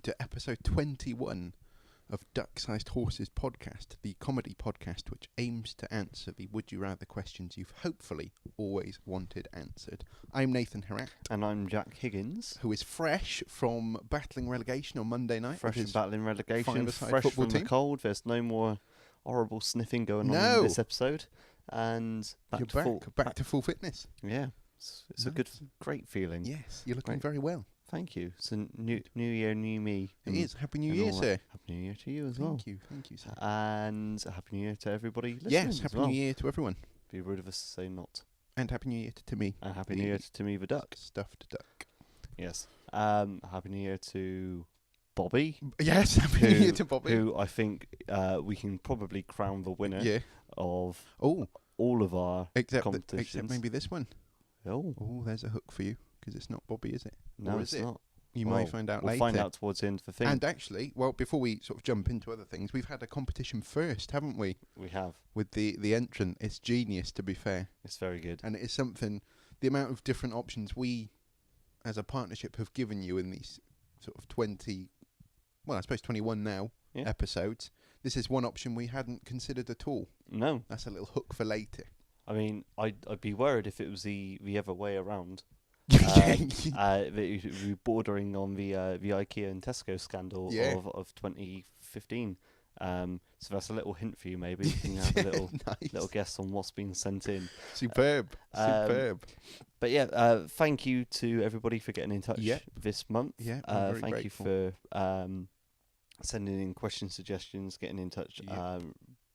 to episode 21 of Duck-Sized Horses podcast, the comedy podcast which aims to answer the would you rather questions you've hopefully always wanted answered. I'm Nathan Herat. And I'm Jack Higgins. Who is fresh from battling relegation on Monday night. Fresh from battling relegation, fresh from team. the cold. There's no more horrible sniffing going on in this episode. And back to full fitness. Yeah. It's a great feeling. Yes, you're looking very well. Thank you. It's a new year, new me. It is. Happy New Year, sir. Happy New Year to you as well. Thank you, sir. And a Happy New Year to everybody listening. Yes, Happy New Year to everyone. Be rude of us to say not. And Happy New Year to Timmy. And Happy New Year to Timmy the duck. Stuffed duck. Yes. Happy New Year to Bobby. Yes, Happy New Year to Bobby. Who I think we can probably crown the winner of all of our competitions. Except maybe this one. Oh, there's a hook for you, because it's not Bobby, is it? No, it's not. You might find out later. We'll find out towards the end of the thing. And actually, before we sort of jump into other things, we've had a competition first, haven't we? We have. With the entrant. It's genius, to be fair. It's very good. And it is something, the amount of different options we, as a partnership, have given you in these sort of 21 now episodes. This is one option we hadn't considered at all. No. That's a little hook for later. I mean, I'd be worried if it was the other way around. It would be bordering on the IKEA and Tesco scandal of 2015. So that's a little hint for you, maybe. You can have a little guess on what's been sent in. Superb. But thank you to everybody for getting in touch this month. Yeah, I'm very thank grateful. you for sending in question suggestions, getting in touch,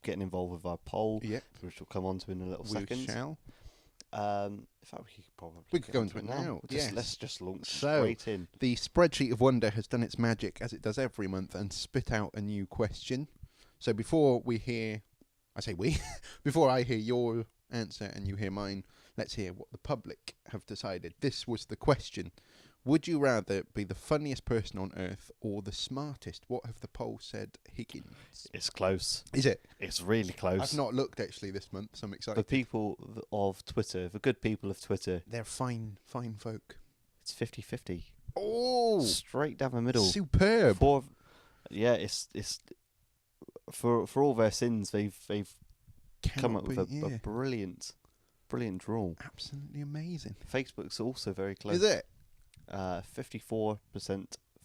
getting involved with our poll, which we'll come on to in a little second. We shall. In fact, we could go into it now. Let's just launch straight in. The spreadsheet of wonder has done its magic, as it does every month, and spit out a new question. So before I hear your answer and you hear mine, let's hear what the public have decided. This was the question. Would you rather be the funniest person on earth or the smartest? What have the polls said, Higgins? It's close. Is it? It's really close. I've not looked actually this month, so I'm excited. The people of Twitter, the good people of Twitter. They're fine folk. It's 50-50. Oh! Straight down the middle. Superb. It's for all their sins, they've come up with a brilliant draw. Absolutely amazing. Facebook's also very close. Is it? 54%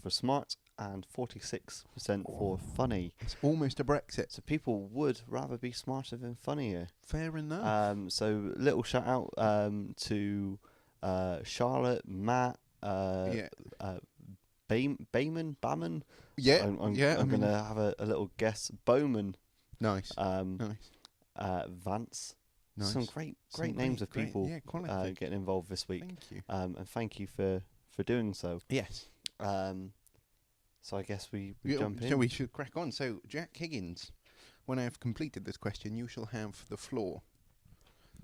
for smart and 46% for funny. It's almost a Brexit. So people would rather be smarter than funnier. Fair enough. So little shout out to Charlotte, Matt, Bayman. Yeah, I'm going to have a little guess. Bowman. Nice. Vance. Nice. Some great names of people getting involved this week. Thank you. And thank you for doing so. Yes. So I guess we jump in. So we should crack on. So Jack Higgins, when I have completed this question, you shall have the floor.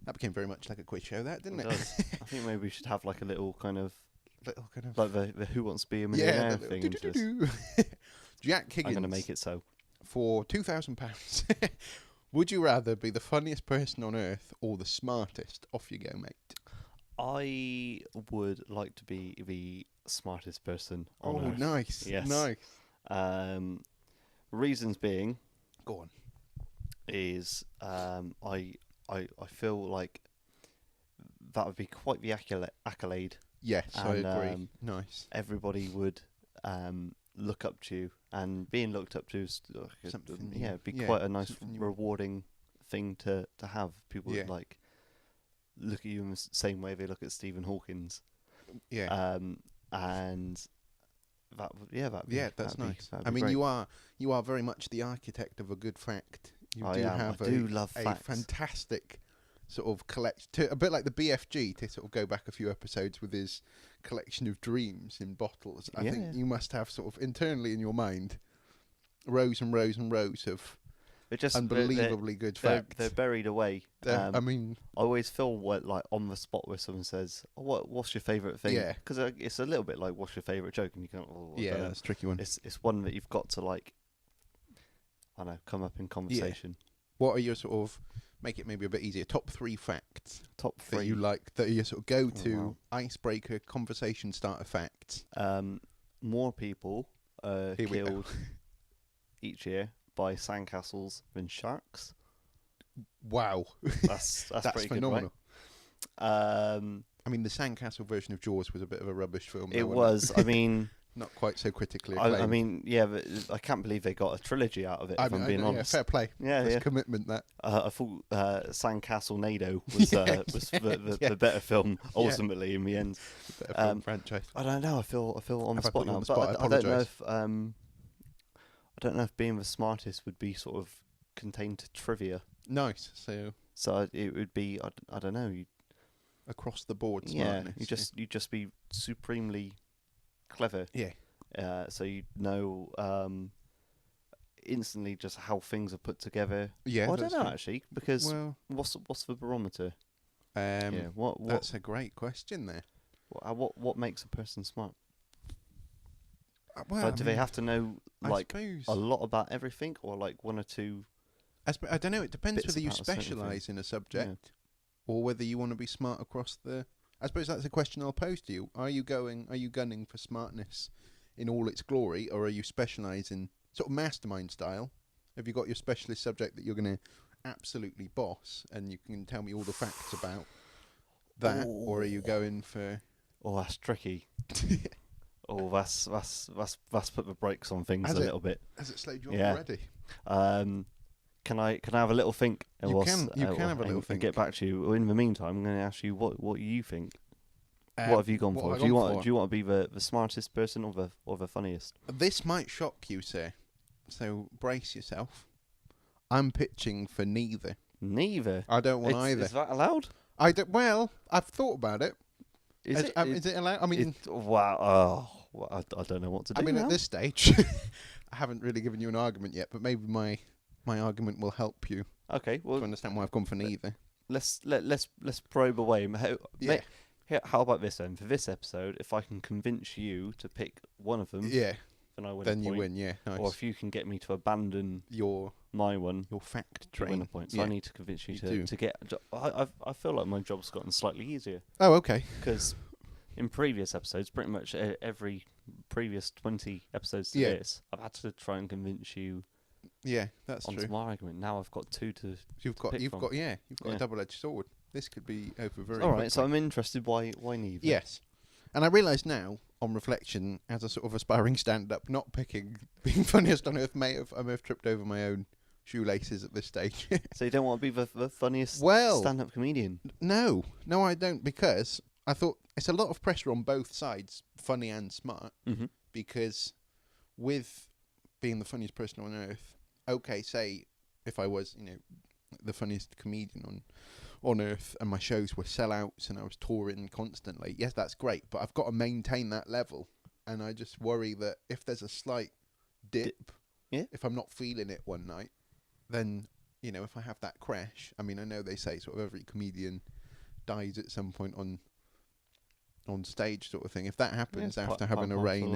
That became very much like a quiz show, that didn't it? Does. I think maybe we should have like a little kind of like the Who Wants to Be a Millionaire thing. Jack Higgins. I'm going to make it so. For £2,000, would you rather be the funniest person on earth or the smartest? Off you go, mate. I would like to be the smartest person on earth. Oh, nice. Yes. Nice. Reasons being... Go on. ...is I feel like that would be quite the accolade. Yes, and, I agree. Nice. Everybody would look up to you, and being looked up to is quite a nice, rewarding thing to have. People would like look at you in the same way they look at Stephen Hawkins. Yeah. And that's nice. I mean, you are very much the architect of a good fact. I do love facts. A fantastic sort of collection, a bit like the BFG, to sort of go back a few episodes with his collection of dreams in bottles. I think you must have sort of internally in your mind rows and rows and rows of unbelievably good facts. They're buried away. I mean, I always feel like on the spot where someone says, "What's your favourite thing?" Yeah, because it's a little bit like, "What's your favourite joke?" And you can't. That's a tricky one. It's one that you've got to like. I know, come up in conversation. Yeah. What are your sort of, make it maybe a bit easier, top 3 facts? Top 3 that you like, that are your sort of go-to icebreaker conversation starter facts? More people killed each year by sandcastles and sharks. Wow, That's pretty phenomenal. Good, right? I mean, the sandcastle version of Jaws was a bit of a rubbish film. It was. I mean, not quite so critically acclaimed. I mean, yeah, but I can't believe they got a trilogy out of it. If I'm being honest, yeah, fair play. Yeah, That's commitment. That I thought Sandcastle Nado was the better film ultimately in the end. Better film franchise. I don't know. I feel on the spot now, but I don't know if I don't know if being the smartest would be sort of contained to trivia. Nice. So it would be I don't know. Across the board smartness. Yeah, you'd just be supremely clever. Yeah. So you know instantly just how things are put together. Yeah. Well, I don't know actually, because what's the barometer? What that's a great question there. What makes a person smart? Well, do they have to know like a lot about everything, or like one or two? I don't know. It depends whether you specialise in a subject, or whether you want to be smart across the. I suppose that's a question I'll pose to you. Are you gunning for smartness in all its glory, or are you specialising sort of mastermind style? Have you got your specialist subject that you're going to absolutely boss, and you can tell me all the facts about that, or are you going for? Oh, that's tricky. Oh, that's put the brakes on things a little bit. Has it slowed you up already? Can I have a little think? You can have a little think. And get back to you. In the meantime, I'm going to ask you what you think. What have you gone for? Do you want to be the smartest person or the funniest? This might shock you, sir. So brace yourself. I'm pitching for neither. Neither. I don't want either. Is that allowed? I don't. Well, I've thought about it. Is it allowed? I mean, wow. I don't know what to do. I mean, now. At this stage, I haven't really given you an argument yet, but maybe my argument will help you. Okay, well, to understand why I've gone for neither. Let's probe away. How about this then? For this episode, if I can convince you to pick one of them, then I win. Then you win, yeah. Nice. Or if you can get me to abandon my one, your fact train, win a point. So I need to convince you to get. I feel like my job's gotten slightly easier. Oh, okay. Because in previous episodes, pretty much every previous 20 episodes to this, I've had to try and convince you. Yeah, that's true. My argument. Now I've got two to. You've got a double-edged sword. This could be over very. All right, so I'm interested. Why neither? Yes, and I realise now, on reflection, as a sort of aspiring stand-up, not picking being funniest on earth, I may have tripped over my own shoelaces at this stage. So you don't want to be the funniest stand-up comedian? No, I don't, because I thought it's a lot of pressure on both sides, funny and smart, because with being the funniest person on earth, okay, say if I was, the funniest comedian on earth and my shows were sellouts and I was touring constantly, yes, that's great, but I've got to maintain that level, and I just worry that if there's a slight dip, if I'm not feeling it one night, then, if I have that crash, I mean, I know they say sort of every comedian dies at some point on stage sort of thing. If that happens after having a reign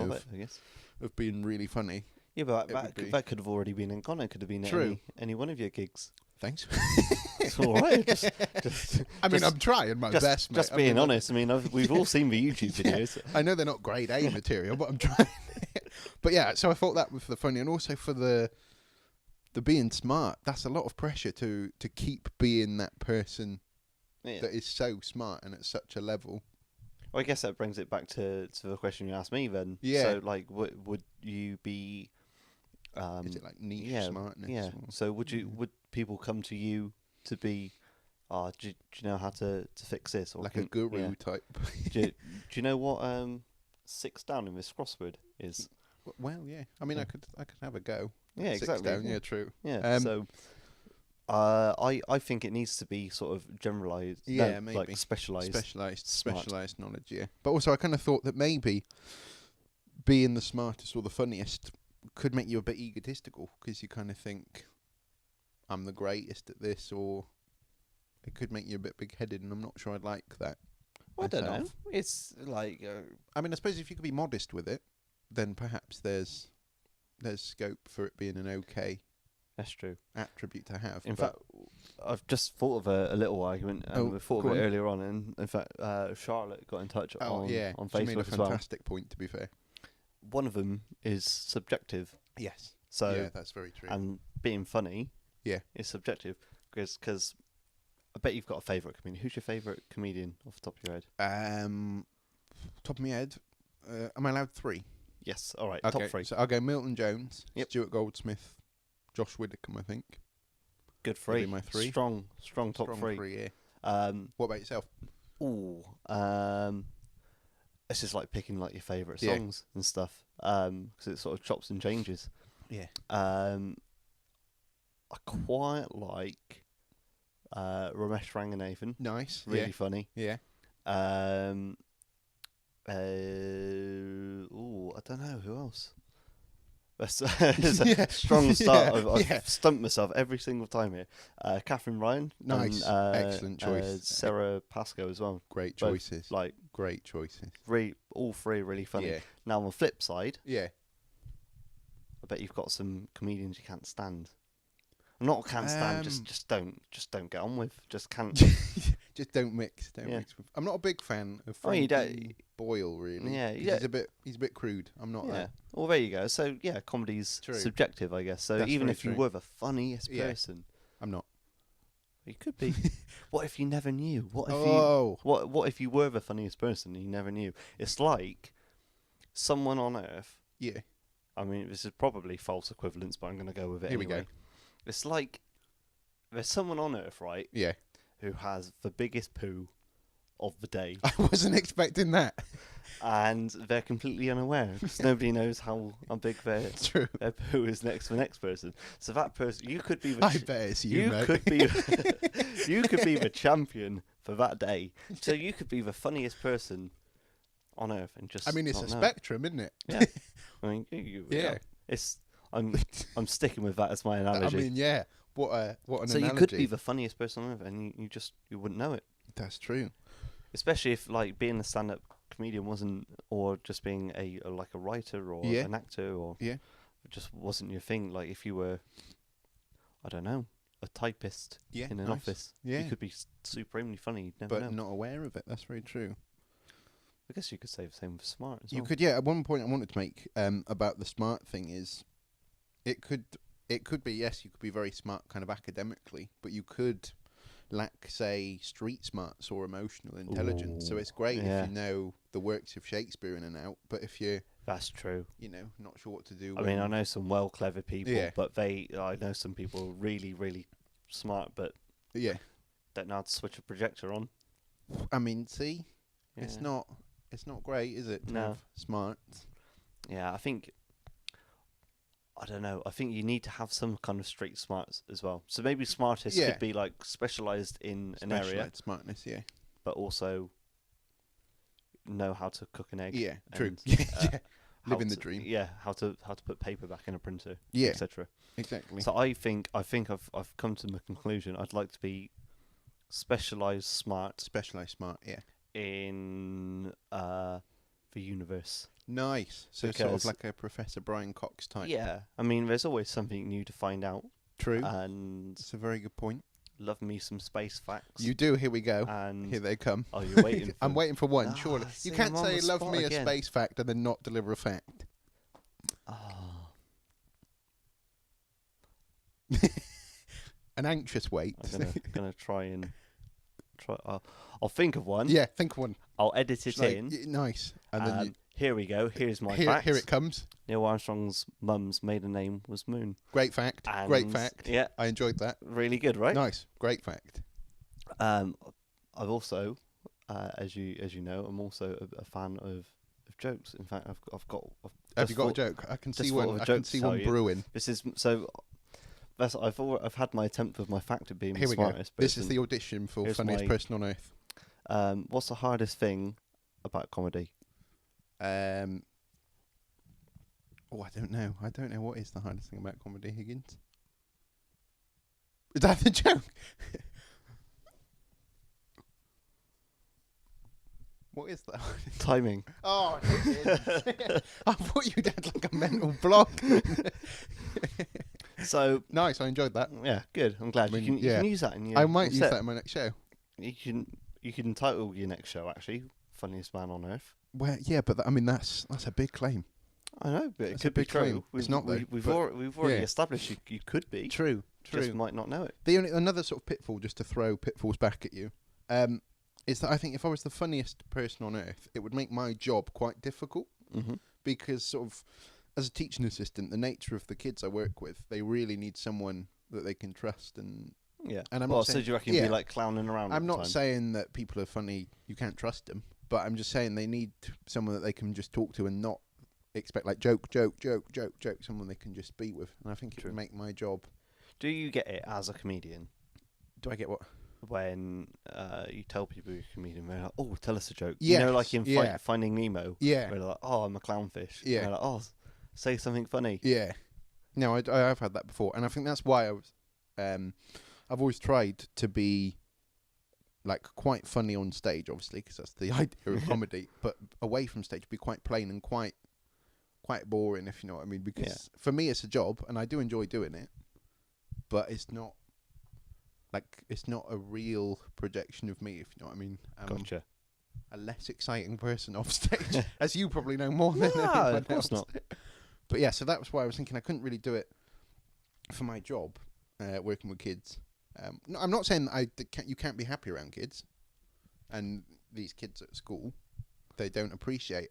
of being really funny. Yeah, but that could have already been in Connor. It could have been any one of your gigs. Thanks. It's all right. I'm trying my best, mate. Just being honest. I mean, we've all seen the YouTube videos. I know they're not grade A material, but I'm trying. But yeah, so I thought that was the funny, and also for the being smart. That's a lot of pressure to keep being that person that is so smart and at such a level. Well, I guess that brings it back to the question you asked me then. Yeah. So, like, would you be... is it like niche smartness? Yeah. So would people come to you to be, do you know how to fix this? Or like a guru type. do you know what 6 down in this crossword is? Well, yeah. I mean, I could have a go. Yeah, 6 exactly. down, yeah, true. Yeah. I think it needs to be sort of generalised. Yeah, maybe. Like specialised knowledge, yeah. But also I kind of thought that maybe being the smartest or the funniest could make you a bit egotistical, because you kind of think, I'm the greatest at this, or it could make you a bit big-headed, and I'm not sure I'd like that. Well, I don't know. It's like... I mean, I suppose if you could be modest with it, then perhaps there's scope for it being an okay... That's true. Attribute to have. In fact, I've just thought of a little argument, and we thought of it earlier on, and in fact, Charlotte got in touch on Facebook as well. She made a fantastic point, to be fair. one of them is subjective. Yes. So yeah, that's very true. And being funny, yeah, is subjective because I bet you've got a favourite comedian. Who's your favourite comedian off the top of your head? Top of my head, am I allowed 3? Yes. All right. Okay, Top 3. so I'll go Milton Jones, Yep. Stuart Goldsmith, Josh Widdicombe. I think. Good 3. My 3. Strong top 3. Yeah. What about yourself? This is like picking like your favourite songs and stuff. Because it sort of chops and changes. Yeah. I quite like Ramesh Ranganathan. Nice. Really funny. Yeah. I don't know who else. That's a strong start. I've stumped myself every single time here. Catherine Ryan. Nice. And, excellent choice. Sarah Pascoe as well. Great choices. Both, great choices. All 3 really funny. Yeah. Now on the flip side, yeah, I bet you've got some comedians you can't stand. Not can't stand, just don't get on with. Just can't. Just don't mix. Mix with. I'm not a big fan of Frankie Boyle, really. Yeah, he's a bit crude. I'm not. Yeah. Well, there you go. So yeah, comedy's subjective, I guess. So That's even if true. you were the funniest person, I'm not. You could be. What if you never knew? What if you were the funniest person and you never knew? It's like someone on Earth. Yeah. I mean, this is probably false equivalence, but I'm going to go with it anyway. Here we go. It's like there's someone on Earth, right? Yeah. Who has the biggest poo of the day. I wasn't expecting that. And they're completely unaware because nobody knows how big their poo is next to the next person. So that person, you could be the... I bet it's you, mate. You could be the champion for that day. So you could be the funniest person on Earth and just... I mean, it's a spectrum, isn't it? Yeah. I mean, it's... I'm sticking with that as my analogy. I mean, yeah. What an analogy. So you could be the funniest person on Earth and you wouldn't know it. That's true. Especially if like being a stand-up comedian wasn't, or just being a writer or an actor, or it just wasn't your thing. Like if you were, I don't know, a typist in an office, you could be supremely funny. You'd never know. Not aware of it. That's very true. I guess you could say the same with smart as well. You could, yeah. At one point, I wanted to make about the smart thing is, it could be, yes, you could be very smart kind of academically, but you could lack, say, street smarts or emotional intelligence. So it's great if you know the works of Shakespeare in and out, but if you're... That's true. Not sure what to do. I mean, I know some clever people, but I know some people really, really smart, but don't know how to switch a projector on. I mean, see, it's not great, is it? To have smarts. Yeah, I don't know. I think you need to have some kind of street smarts as well. So maybe smartest could be like specialised in an area. Smartness, yeah. But also know how to cook an egg. Yeah, true. Living the dream. Yeah, how to put paper back in a printer. Yeah, etc. Exactly. So I think I've come to my conclusion. I'd like to be specialised smart. Specialised smart, yeah. In the universe. Nice. So sort of like a Professor Brian Cox type. Yeah. I mean, there's always something new to find out. True. And it's a very good point. Love me some space facts. You do. Here we go. And here they come. Oh, you're waiting for... I'm waiting for one, surely. You can't say love me a space fact and then not deliver a fact. An anxious wait. I'm gonna try. I'll think of one. Yeah, think of one. I'll edit it in. Nice. And then here we go. Here's my fact. Here it comes. Neil Armstrong's mum's maiden name was Moon. Great fact. Great fact. Yeah. I enjoyed that. Really good, right? Nice. Great fact. I've also, as you know, I'm also a fan of jokes. In fact, I've got. Have you got a joke? I can see one. I can see one brewing. This is so. I've had my attempt with my fact of being the smartest. Go. This is the audition for funniest person on earth. What's the hardest thing about comedy? I don't know. I don't know what is the hardest thing about comedy, Higgins. Is that the joke? What is that? Timing. Oh, I thought you had like a mental block. So nice. I enjoyed that. Yeah, good. I'm glad. You can use that in your. I might use that in my next show. You can title your next show actually "Funniest Man on Earth." Well, yeah, but I mean that's a big claim. I know, but That's it could be true. claim. It's not though. We've already established you could be. True. Just might not know it. Another sort of pitfall, just to throw pitfalls back at you, is that I think if I was the funniest person on earth, it would make my job quite difficult. Mm-hmm. Because sort of, as a teaching assistant, the nature of the kids I work with, they really need someone that they can trust. And I'm not saying, so do you reckon you'd be like clowning around? I'm not saying that people are funny, you can't trust them, but I'm just saying they need someone that they can just talk to and not expect like joke, someone they can just be with. And I think it would make my job. Do you get it as a comedian? Do I get what? When you tell people you're a comedian, they're like, "Oh, tell us a joke." Yes, you know, like in Finding Nemo. Yeah. Where they're like, "Oh, I'm a clownfish." Yeah. And they're like, "Oh, say something funny." Yeah. No, I've had that before, and I think that's why I've always tried to be like quite funny on stage, obviously, because that's the idea of comedy. But away from stage, be quite plain and quite boring, if you know what I mean. Because for me, it's a job, and I do enjoy doing it, but it's not a real projection of me, if you know what I mean. Gotcha. A less exciting person off stage, as you probably know more than anyone else. Of course not. But yeah, so that was why I was thinking I couldn't really do it for my job, working with kids. No, I'm not saying you can't be happy around kids, and these kids at school, they don't appreciate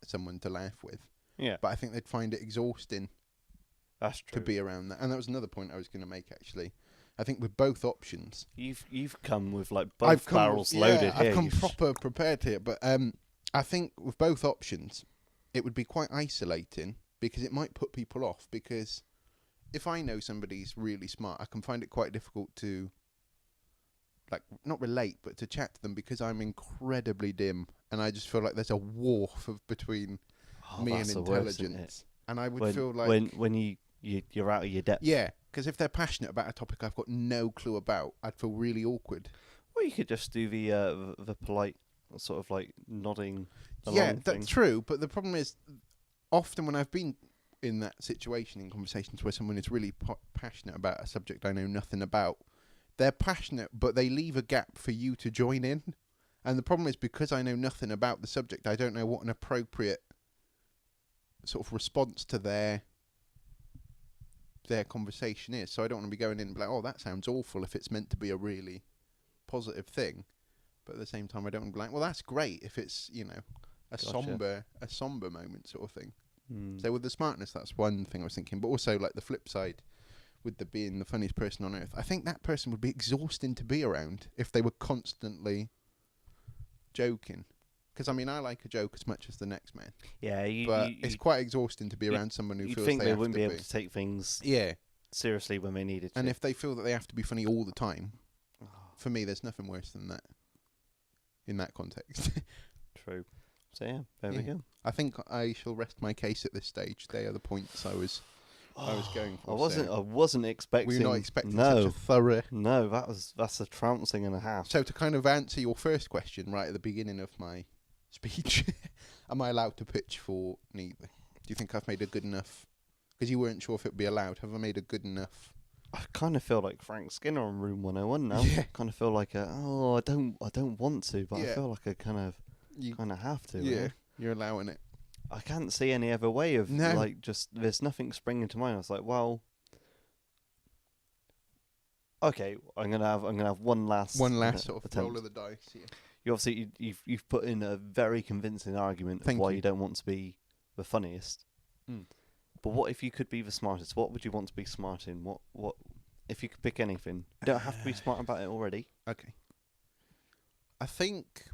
someone to laugh with. Yeah. But I think they'd find it exhausting. That's true. To be around that, and that was another point I was going to make actually. I think with both options, you've come with like both barrels loaded. I've come proper prepared here, but I think with both options, it would be quite isolating because it might put people off. Because if I know somebody's really smart, I can find it quite difficult to like not relate, but to chat to them because I'm incredibly dim, and I just feel like there's a wharf between me and intelligence, and I would feel like when you're out of your depth. Yeah. Because if they're passionate about a topic I've got no clue about, I'd feel really awkward. Well, you could just do the polite sort of like nodding along Yeah, thing. that's true. But the problem is, often when I've been in that situation in conversations where someone is really passionate about a subject I know nothing about, they're passionate, but they leave a gap for you to join in. And the problem is because I know nothing about the subject, I don't know what an appropriate sort of response to their conversation is. So I don't want to be going in and be like, oh, that sounds awful if it's meant to be a really positive thing. But at the same time, I don't want to be like, well, that's great if it's, you know, a somber moment sort of thing. So with the smartness, that's one thing I was thinking. But also like the flip side with being the funniest person on earth, I think that person would be exhausting to be around if they were constantly joking. Because, I mean, I like a joke as much as the next man. Yeah, it's quite exhausting to be around someone who feels think they wouldn't be able to take things seriously when they needed to. And if they feel that they have to be funny all the time, for me, there's nothing worse than that in that context. True. So, yeah, there we go. I think I shall rest my case at this stage. They are the points I was going for. I wasn't expecting. Were you not expecting such a thorough? No, that's a trouncing and a half. So to kind of answer your first question right at the beginning of my speech, am I allowed to pitch for neither? Do you think I've made a good enough? Because you weren't sure if it would be allowed. Have I made a good enough? I kind of feel like Frank Skinner on Room 101 now. Yeah. I kind of feel like I don't want to, but I feel like I kind of have to. Yeah, right? You're allowing it. I can't see any other way of like just there's nothing springing to mind. I was like, well, okay, I'm gonna have one last sort of attempt. roll of the dice. Yeah. You obviously you've put in a very convincing argument of why you don't want to be the funniest. But what if you could be the smartest? What would you want to be smart in? What if you could pick anything? You don't have to be smart about it already. Okay. I think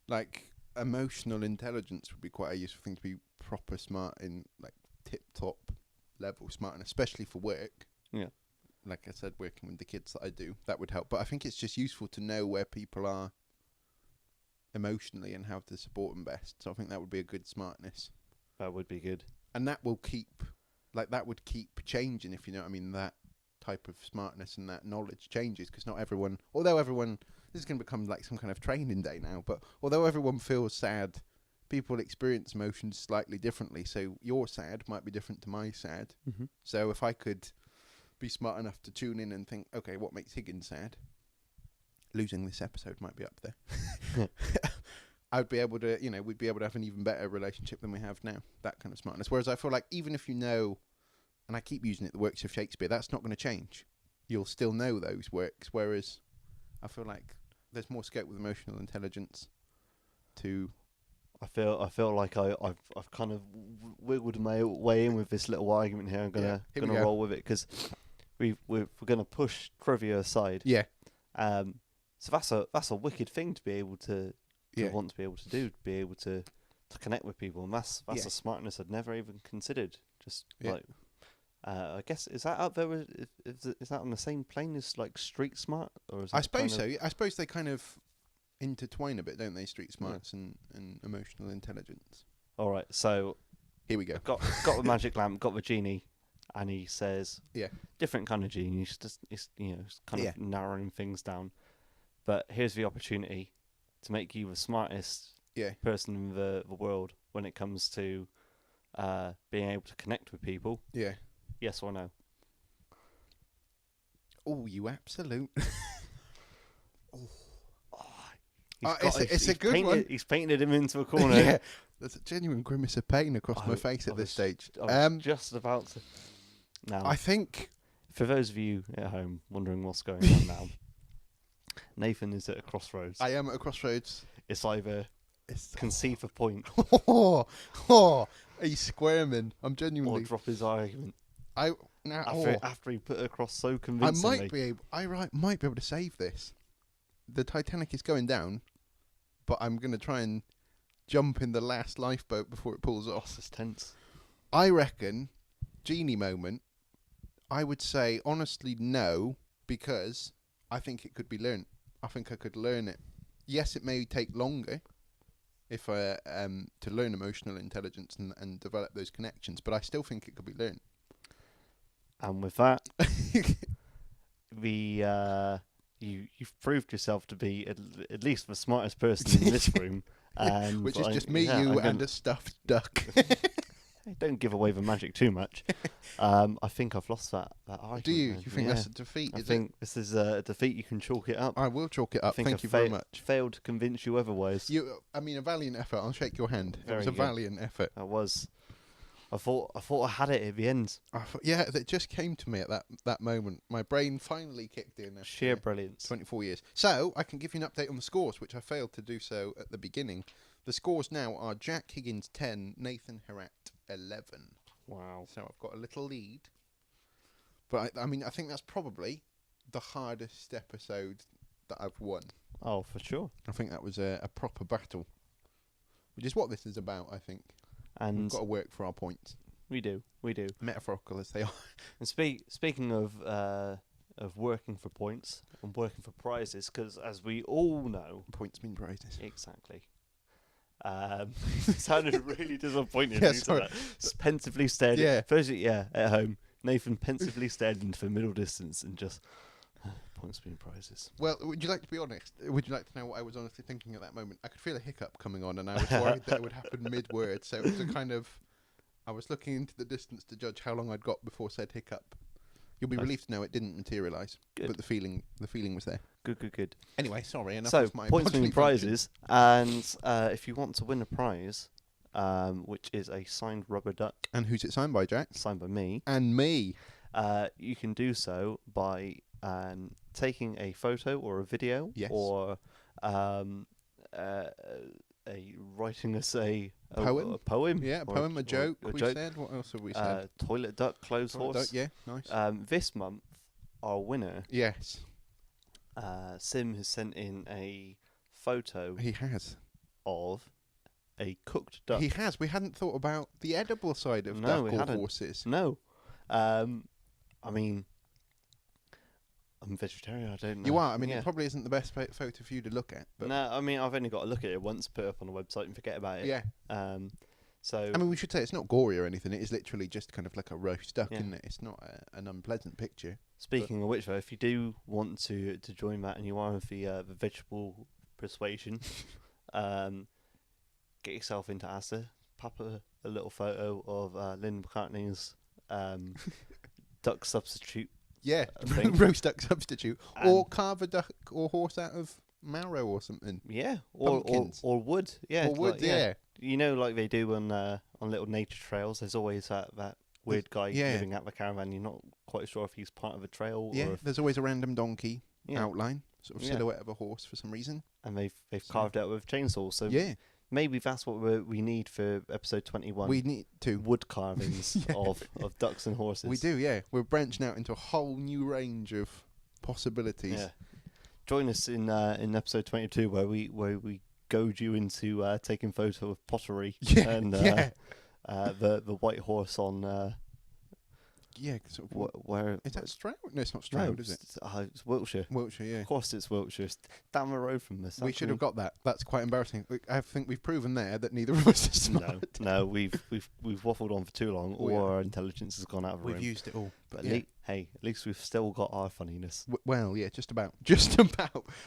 like emotional intelligence would be quite a useful thing to be proper smart in, like tip top level smart, and especially for work. Yeah. Like I said, working with the kids that I do, that would help. But I think it's just useful to know where people are emotionally and how to support them best. So I think that would be a good smartness. That would be good. And that will keep, like that would keep changing, if you know what I mean. That type of smartness and that knowledge changes because not everyone, although everyone, this is going to become like some kind of training day now, but although everyone feels sad, people experience emotions slightly differently. So your sad might be different to my sad. Mm-hmm. So if I could be smart enough to tune in and think, okay, what makes Higgins sad? Losing this episode might be up there. I'd be able to, we'd be able to have an even better relationship than we have now. That kind of smartness. Whereas I feel like even if you know, and I keep using it, the works of Shakespeare, that's not going to change. You'll still know those works. Whereas I feel like there's more scope with emotional intelligence to. I feel like I've kind of wiggled my way in with this little argument here. I'm gonna roll with it because we're gonna push trivia aside. Yeah. So that's a wicked thing to be able to want to be able to do, to be able to connect with people, and that's a smartness I'd never even considered. Just like, I guess is that out there? Is that on the same plane as like street smart, or is I suppose so. I suppose they kind of intertwine a bit, don't they? Street smarts and emotional intelligence. All right, so here we go. Got the magic lamp, got the genie, and he says, different kind of genie. It's kind of narrowing things down. But here's the opportunity to make you the smartest person in the world when it comes to being able to connect with people. Yeah. Yes or no? Oh, you absolute. It's a good one. He's painted him into a corner. Yeah. There's a genuine grimace of pain across my face at this stage. I was just about to. Now, I think, for those of you at home wondering what's going on now, Nathan is at a crossroads. I am at a crossroads. It's either concede a point, he's squirming. I'm genuinely. or drop his argument. After he put it across so convincingly. I might be able to save this. The Titanic is going down, but I'm going to try and jump in the last lifeboat before it pulls off. This is tense. I reckon, genie moment, I would say honestly no, because I think it could be learned. I think I could learn it. Yes, it may take longer if to learn emotional intelligence and develop those connections, but I still think it could be learned. And with that, you've proved yourself to be at least the smartest person in this room. And which is just me, you, and a stuffed duck. Don't give away the magic too much. I think I've lost that argument. Do you? You think that's a defeat? I think this is a defeat. You can chalk it up. I will chalk it up. Thank you very much. Failed to convince you otherwise. A valiant effort. I'll shake your hand. Very it was a valiant effort. That was. I thought I had it at the end. It just came to me at that moment. My brain finally kicked in. Sheer brilliance. 24 years. So I can give you an update on the scores, which I failed to do so at the beginning. The scores now are Jack Higgins 10, Nathan Herat 11. Wow. So I've got a little lead. But I think that's probably the hardest episode that I've won. Oh, for sure. I think that was a proper battle, which is what this is about, I think. And we've got to work for our points. We do. Metaphorical as they are. And speaking of working for points and working for prizes, because as we all know, points mean prizes. Exactly. Sounded really disappointed. Yeah, sorry. Pensively stared. Firstly, at home, Nathan pensively stared into the middle distance and just points mean prizes. Well, would you like to be honest? Would you like to know what I was honestly thinking at that moment? I could feel a hiccup coming on, and I was worried that it would happen mid-word. So it was a kind of, I was looking into the distance to judge how long I'd got before said hiccup. You'll be relieved to know it didn't materialise, but the feeling was there. Good. Anyway, sorry. Enough so of my points mean prizes, and if you want to win a prize, which is a signed rubber duck, and who's it signed by, Jack? Signed by me and me. You can do so by taking a photo or a video, or writing us a poem. Yeah, a poem, a joke. We said. What else have we said? Toilet duck, clothes horse. Duck, yeah, nice. This month, our winner. Yes. Sim has sent in a photo. He has. Of a cooked duck. He has. We hadn't thought about the edible side of duck or horses. No. I mean, I'm vegetarian. I don't know. You are. I mean, it probably isn't the best photo for you to look at. But no, I mean, I've only got to look at it once, put it up on the website, and forget about it. Yeah. So. I mean, we should say it's not gory or anything. It is literally just kind of like a roast duck, isn't it? It's not an unpleasant picture. Speaking of which, though, if you do want to join that and you are of the vegetable persuasion, get yourself into Asda, pop a little photo of Lynn McCartney's duck substitute. Yeah, roast duck substitute. Or carve a duck or horse out of marrow or something. Yeah, or wood. Yeah, or wood. Yeah. You know, like they do on little nature trails. There's always that weird guy living at the caravan. You're not quite sure if he's part of a trail. Yeah, or if there's always a random donkey outline, sort of silhouette of a horse for some reason. And they've carved out with chainsaws. So maybe that's what we need for episode 21. We need to wood carvings of ducks and horses. We do, yeah. We're branching out into a whole new range of possibilities. Yeah. Join us in episode 22 where we goad you into taking photos of pottery and the white horse on. Sort of where is that Stroud? No, it's not Stroud, is it? It's Wiltshire. Wiltshire, yeah. Of course, it's Wiltshire. It's down the road from us. We should have got that. That's quite embarrassing. I think we've proven there that neither of us is smart. No, we've waffled on for too long. All our intelligence has gone out of the room. We've used it all. But at least we've still got our funniness. Well, yeah, just about.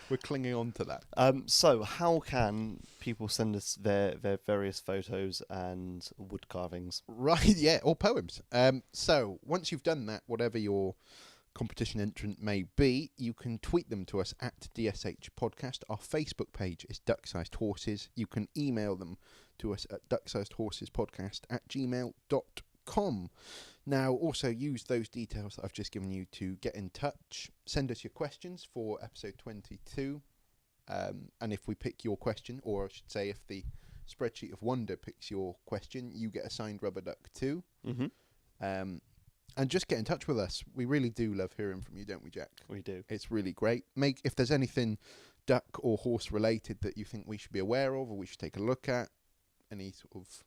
We're clinging on to that. So how can people send us their various photos and wood carvings? Right, yeah, or poems. So once you've done that, whatever your competition entrant may be, you can tweet them to us at DSH Podcast. Our Facebook page is Duck-Sized Horses. You can email them to us at ducksizedhorsespodcast@gmail.com. Now, also use those details that I've just given you to get in touch. Send us your questions for episode 22. And if we pick your question, or I should say if the Spreadsheet of Wonder picks your question, you get a signed rubber duck too. Mm-hmm. And just get in touch with us. We really do love hearing from you, don't we, Jack? We do. It's really great. If there's anything duck or horse related that you think we should be aware of or we should take a look at, any sort of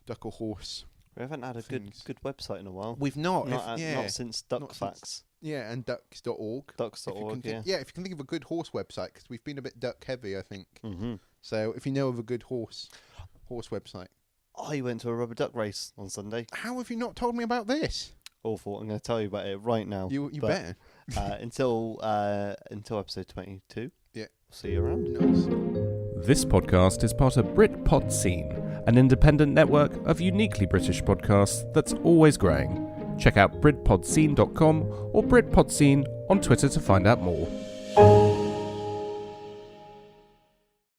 duck or horse. We haven't had a good website in a while. We've not. Not since Duck Facts. And ducks.org. Ducks.org, if you can think of a good horse website, because we've been a bit duck heavy, I think. Mm-hmm. So if you know of a good horse website. I went to a rubber duck race on Sunday. How have you not told me about this? Awful. I'm going to tell you about it right now. You better. Until episode 22. Yeah. See you around. Nice. This podcast is part of Britpod Scene, an independent network of uniquely British podcasts that's always growing. Check out BritpodScene.com or Britpod Scene on Twitter to find out more.